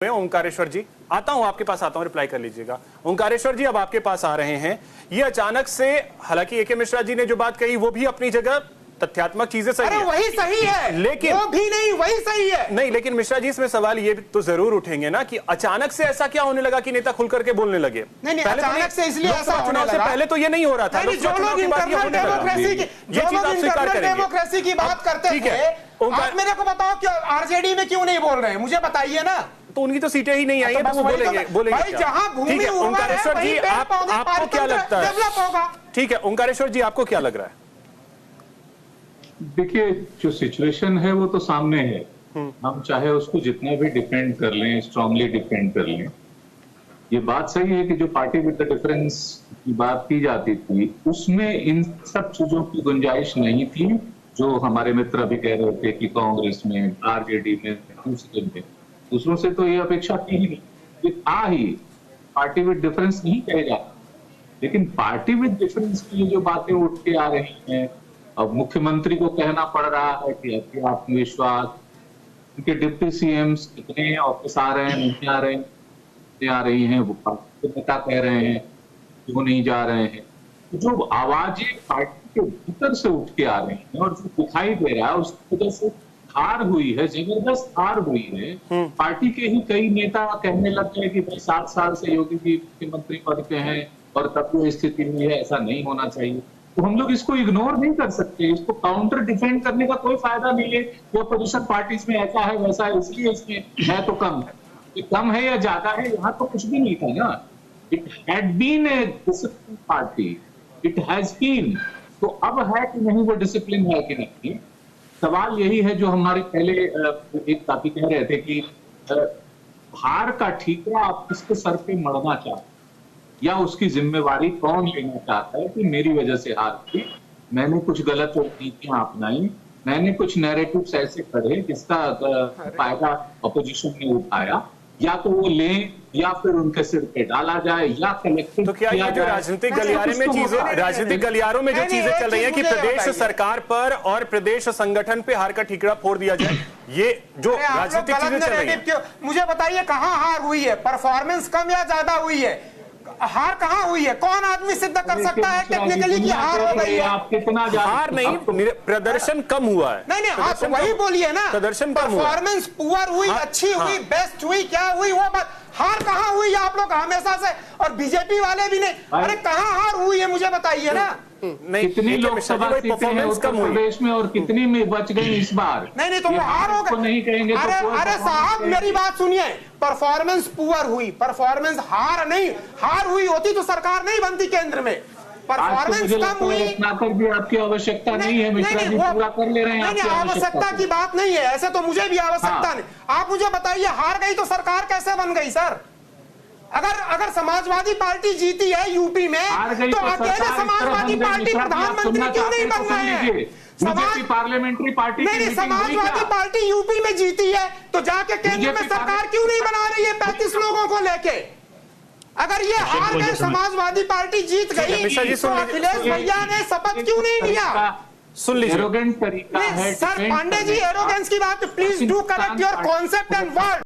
मैं ओंकारेश्वर जी आता हूं, आपके पास आता हूं, रिप्लाई कर लीजिएगा। ओंकारेश्वर जी अब आपके पास आ रहे हैं। ये अचानक से, हालांकि ए के मिश्रा जी ने जो बात कही वो भी अपनी जगह तथ्यात्मक चीजें सही है, वही सही है, लेकिन वो भी नहीं, वही सही है। नहीं, लेकिन मिश्रा जी इसमें सवाल ये तो जरूर उठेंगे ना कि अचानक से ऐसा क्या होने लगा कि नेता खुल करके बोलने लगे? नहीं, अचानक से इसलिए ऐसा होने लगा। से पहले तो ये नहीं हो रहा था। जो लोग इंटरनल डेमोक्रेसी की बात करते थे, आप मेरे को बताओ कि आरजेडी में क्यों नहीं बोल रहे हैं, मुझे बताइए ना। तो उनकी तो सीटें ही नहीं आई है, तो वो बोलेंगे भाई, जहां भूमि ओंकारेश्वर जी आपको क्या लगता है? डेवलप होगा। ठीक है, ओंकारेश्वर जी आपको क्या लग रहा है? देखिए, जो सिचुएशन है वो तो सामने है। हम चाहे उसको जितना भी डिफेंड कर लें, स्ट्रांगली डिफेंड कर लें, ये बात सही है कि जो पार्टी विद द डिफरेंस की बात की जाती थी उसमें इन सब चीजों की गुंजाइश नहीं थी जो हमारे मित्र अभी कह रहे थे कि कांग्रेस में, आरजेडी में, दूसरों से तो ये अपेक्षा थी ही नहीं। ये था ही, पार्टी विद डिफरेंस नहीं कहेगा, लेकिन पार्टी विद डिफरेंस की जो बातें उठ के आ रही हैं, अब मुख्यमंत्री को कहना पड़ रहा है कि अति आत्मविश्वास, उनके डिप्टी सीएम्स कितने ऑफिस आ रहे हैं, नहीं आ रहे हैं, आ रही हैं, वो नेता कह रहे हैं क्यों नहीं जा रहे हैं। जो आवाजें पार्टी के भीतर से उठ के आ रही हैं और जो दिखाई दे रहा है उसकी वजह से हार हुई है, जबरदस्त हार हुई है। पार्टी के ही कई नेता कहने लग गए कि भाई 7 साल से योगी जी मुख्यमंत्री पद पे हैं और तब वो स्थिति हुई है, ऐसा नहीं होना चाहिए। तो हम लोग इसको इग्नोर नहीं कर सकते, इसको काउंटर डिफेंड करने का कोई फायदा नहीं है। वो अपोजिशन पार्टीज में ऐसा है वैसा है, इसलिए इसमें है तो कम है, ये कम है या ज्यादा है, यहाँ तो कुछ भी नहीं था ना। It had been a discipline party, it has been. तो अब है कि नहीं वो डिसिप्लिन है कि नहीं, सवाल यही है जो हमारे पहले एक साथी कह रहे थे कि हार का ठीकरा आप किसके सर पे मढ़ना चाहते या उसकी जिम्मेवारी कौन लेना चाहता है कि मेरी वजह से हार थी, मैंने कुछ गलत नीतियां अपनाई, मैंने कुछ नैरेटिव्स ऐसे करे जिसका फायदा अपोजिशन ने उठाया, या तो वो लें या फिर उनके सिर पे डाला जाए या कलेक्टिव। तो क्या ये जो राजनीतिक गलियारे में चीजें, राजनीतिक गलियारों में जो चीजें चल रही हैं कि प्रदेश सरकार पर और प्रदेश संगठन पे हार का ठीकरा फोड़ दिया जाए, ये जो राजनीतिक चीजें चल रही हैं, मुझे बताइए कहां हार हुई है? परफॉर्मेंस कम या ज्यादा हुई है? हार कहां हुई है? कौन आदमी सिद्ध कर सकता है टेक्निकली कि हार हो गई है? आप कितना हार नहीं, प्रदर्शन कम हुआ है। नहीं, आप वही बोलिए ना, प्रदर्शन कम हुआ, परफॉर्मेंस पुअर हुई, अच्छी हुई, बेस्ट हुई, क्या हुई वो बात। हार कहां हुई? आप लोग हमेशा से, और बीजेपी वाले भी नहीं, अरे कहां हार हुई है मुझे बताइए ना। नहीं, कितनी लोकसभा परफॉर्मेंस कम प्रदेश में और कितनी में बच गई इस बार? नहीं तो वो हार हो गई, नहीं कहेंगे। अरे साहब मेरी बात सुनिए, परफॉर्मेंस पुअर हुई, परफॉर्मेंस हार नहीं, हार हुई होती तो सरकार नहीं बनती केंद्र में। परफॉर्मेंस कम हुई, रत्नाकर भी आपकी आवश्यकता नहीं है, मिश्रा जी पूरा कर ले रहे हैं। नहीं, आवश्यकता की बात नहीं है, ऐसे तो मुझे भी आवश्यकता नहीं। आप मुझे बताइए, हार गई तो सरकार कैसे बन गई सर? अगर समाजवादी पार्टी जीती है यूपी में तो अकेले समाजवादी पार्टी प्रधानमंत्री क्यों नहीं बन रहे हैं? पार्लियामेंट्री पार्टी नहीं, समाजवादी पार्टी यूपी में जीती है तो जाके केंद्र में सरकार क्यों नहीं बना रही है 35 लोगों को लेके? अगर ये हार गए, समाजवादी पार्टी जीत गई, तो अखिलेश भैया ने शपथ क्यों नहीं लिया? सुन लीजिए, एरोगेंट तरीका है सर पांडे जी, एरोगेंस की बात, please do correct your concept and word.